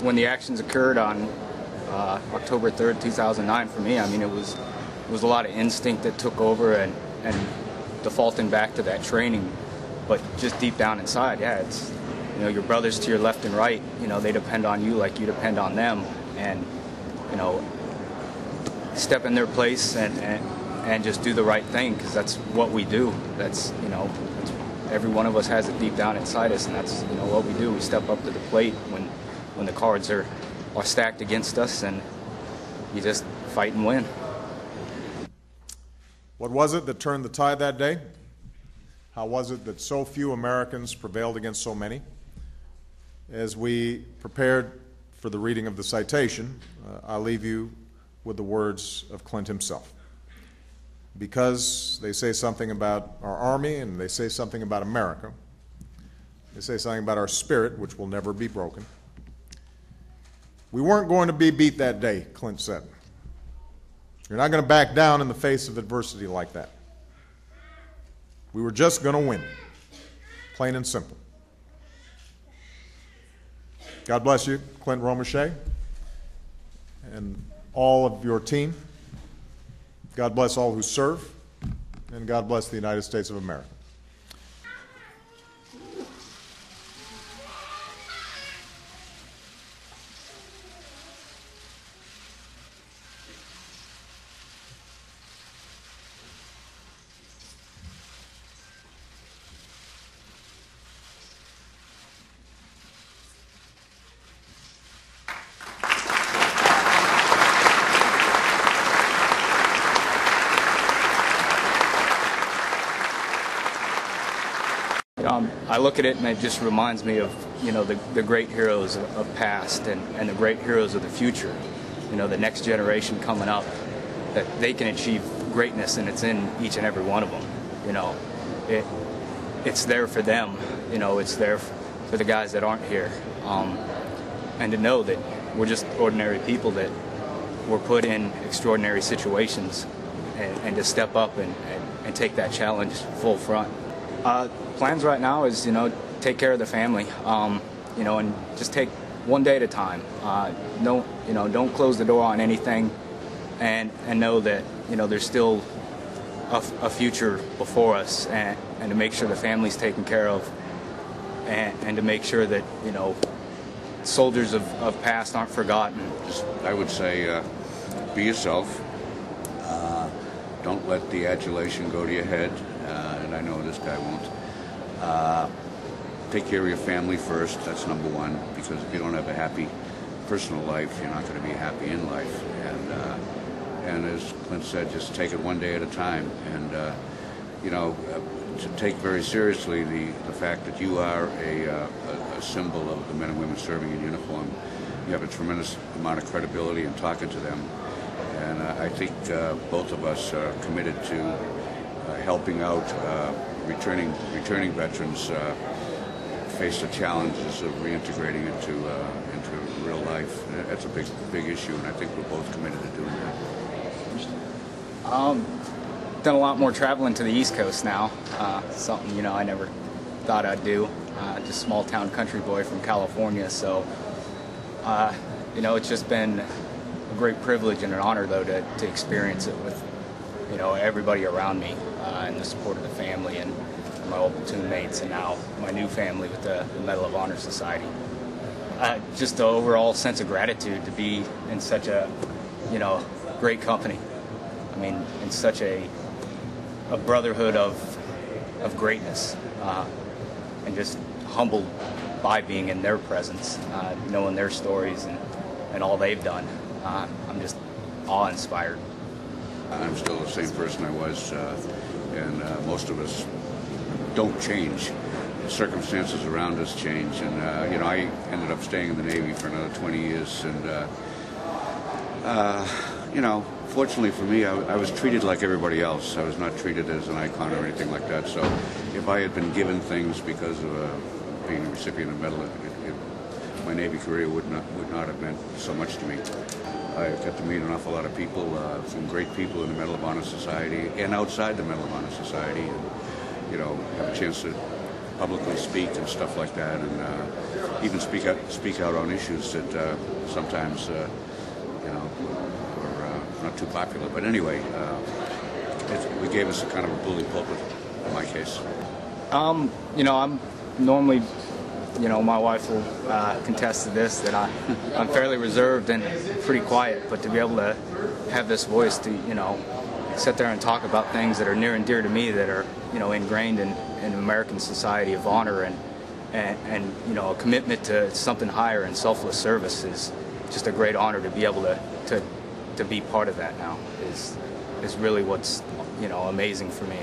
When the actions occurred on October 3rd, 2009, for me, I mean, it was a lot of instinct that took over and defaulting back to that training. But just deep down inside, yeah, it's, you know, your brothers to your left and right, you know, they depend on you like you depend on them. And, you know, step in their place and just do the right thing, because that's what we do. That's, you know, every one of us has it deep down inside us, and that's, you know, what we do. We step up to the plate when the cards are stacked against us, and you just fight and win. What was it that turned the tide that day? How was it that so few Americans prevailed against so many? As we prepared for the reading of the citation, I'll leave you with the words of Clint himself. Because they say something about our Army and they say something about America, they say something about our spirit, which will never be broken. We weren't going to be beat that day, Clint said. You're not going to back down in the face of adversity like that. We were just going to win, plain and simple. God bless you, Clinton Romesha, and all of your team. God bless all who serve, and God bless the United States of America. I look at it and it just reminds me of, you know, the great heroes of past and the great heroes of the future. You know, the next generation coming up, that they can achieve greatness, and it's in each and every one of them. You know, it's there for them. You know, it's there for the guys that aren't here. And to know that we're just ordinary people that were put in extraordinary situations, and to step up and take that challenge full front. Plans right now is, you know, take care of the family, you know, and just take one day at a time. Don't close the door on anything, and know that, you know, there's still a future before us, and to make sure the family's taken care of, and to make sure that, you know, soldiers of past aren't forgotten. I would say be yourself. Don't let the adulation go to your head, and I know this guy won't. Take care of your family first. That's number one, because if you don't have a happy personal life, you're not going to be happy in life. And as Clint said, just take it one day at a time. And you know, to take very seriously the fact that you are a symbol of the men and women serving in uniform. You have a tremendous amount of credibility in talking to them. And I think both of us are committed to helping out returning veterans face the challenges of reintegrating into real life. That's a big issue, and I think we're both committed to doing that. Done a lot more traveling to the East Coast now. Something, you know, I never thought I'd do. Just small town country boy from California, so you know, it's just been a great privilege and an honor, though, to experience it with, you know, everybody around me, and the support of the family and my old platoon mates, and now my new family with the Medal of Honor Society. Just the overall sense of gratitude to be in such a, you know, great company. I mean, in such a brotherhood of greatness, and just humbled by being in their presence, knowing their stories and all they've done. I'm just awe-inspired. I'm still the same person I was, and most of us don't change. The circumstances around us change, and you know, I ended up staying in the Navy for another 20 years, and you know, fortunately for me, I was treated like everybody else. I was not treated as an icon or anything like that. So, if I had been given things because of being a recipient of medal, my Navy career would not have meant so much to me. I got to meet an awful lot of people, some great people in the Medal of Honor Society and outside the Medal of Honor Society, and, you know, have a chance to publicly speak and stuff like that, and even speak out on issues that sometimes were not too popular. But anyway, we gave us a kind of a bully pulpit in my case. I'm normally, my wife will contest to this, that I'm fairly reserved and pretty quiet, but to be able to have this voice to, sit there and talk about things that are near and dear to me, that are, ingrained in American society of honor and a commitment to something higher and selfless service, is just a great honor to be able to be part of that now, is really what's, amazing for me.